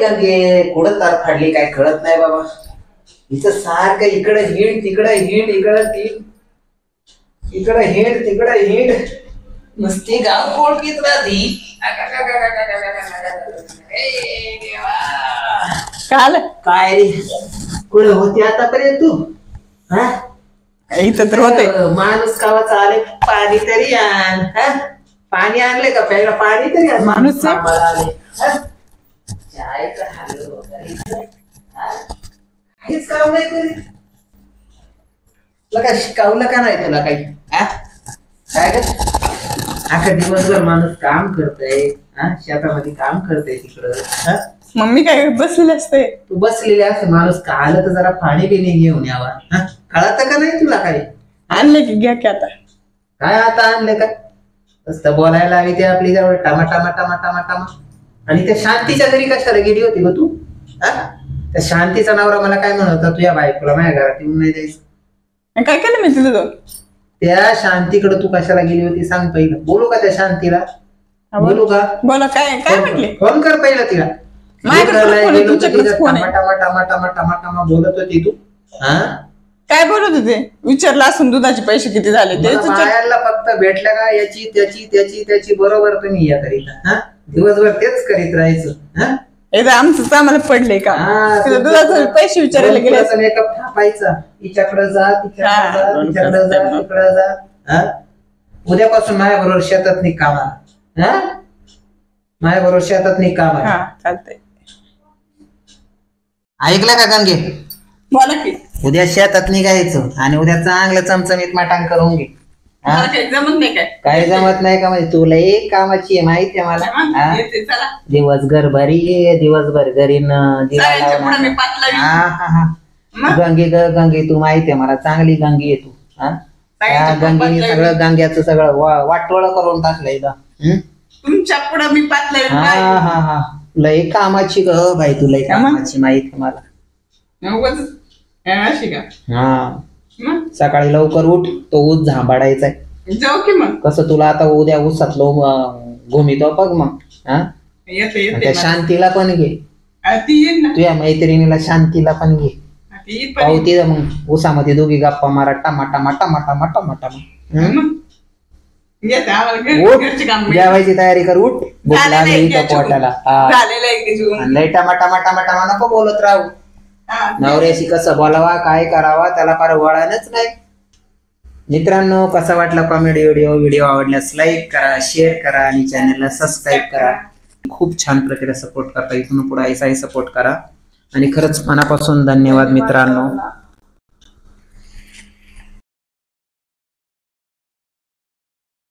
गंगे कुठं तार फाडली काय कळत नाही बाबा. इथं सारखं इकडे हिंड तिकडे हिंड इकडे हिंड तिकडे हिंड नुसती गाव कोळपीत राहती. काल काय रे कुठं होती आतापर्यंत तू? हा इथं तर होते. माणूस कावाचा आले पाणी तरी आण. पाणी आणले का पहिला पाणी तरी आण. माणूस आले काहीच काम नाही तरी तुला काय शिकवलं का नाही तुला काही? काय अख्खा दिवसभर माणूस काम करतय शेतामध्ये काम करतय तिकडं. मम्मी काय बसलेली असते. तू बसलेले असते माणूस का आलं तर जरा पाणी बिणी घेऊन यावा. कळत का नाही तुला काही? आणले की घ्या की आता. काय आता आणले का नुसतं बोलायला हवी ते आपली जवळ टामा टामा टामा टामा टामा. आणि त्या शांतीच्या घरी कशाला गेली होती ग तू? त्या शांतीचा नवरा मला काय म्हणत होता तुझ्या बायकोला माझ्या घरात येऊन नाही जायचं. काय केलं मी तिथं जाऊन? त्या शांतीकडे तू कशाला गेली होती सांग पहिलं. बोलू का त्या शांतीला? बोलू का? बोला काय काय म्हटले? फोन कर पहिलं तिला. बोलत होती तू? काय बोलत होते? विचारलं असून दुधाचे पैसे किती झाले ते बायाला फक्त भेटल्या का याची त्याची त्याची त्याची बरोबर तुम्ही या करीता दिवसभर तेच करीत राहायचं. आमचं आम्हाला पडले का दुधाचे पैसे विचारायला गेले. मेकअप थापायचा हिच्याकडे जा तिच्याकडे जा तिच्याकडे जा तिकडे जा. उद्यापासून माझ्या बरोबर शेतात नाही कामाला. माझ्या बरोबर शेतात नाही कामाला. चालतंय. ऐकलं का गंगे? बोला की. उद्या शेतात निघायचं आणि उद्या चांगलं चमचमीत मटांग करून घे. जमत नाही काय? काय जमत नाही का? म्हणजे तुला एक कामाची आहे माहिती आहे मला. दिवसभर बरी आहे दिवसभर घरी गंगे गंगे तू माहिती आहे मला चांगली गंगी आहे तू. गंगेने सगळं गंग्याचं सगळं वाटोळ करून टाकलंय का? तुमच्या पुढे मी पातळी. लय कामाची ग बाई तुला कामाची माहिती मला. सकाळी लवकर उठ तो ऊस झांबाडायचाय. जाऊ की मग. कसं तुला आता उद्या ऊसातलं घुमितो बघ मग. त्या शांतीला पण घे तुझ्या मैत्रिणीला शांतीला पण घे. पावती मग ऊसामध्ये दोघी गप्पा मारा टमाटा माटा माटा माटा माटा. जेवायची तयारी कर उठ. भूक लागली पोटाला. लय टमाटा माटा माटा नको बोलत राहू. नवऱ्याशी कसं बोलावा काय करावा त्याला फार वळणच नाही. मित्रांनो कसा वाटला कॉमेडी व्हिडिओ आवडल्यास लाईक करा शेअर करा आणि चॅनलला सबस्क्राईब करा. खूप छान प्रकारे सपोर्ट करता. इथून पुढे ऐसाही सपोर्ट करा आणि खरंच मनापासून धन्यवाद मित्रांनो.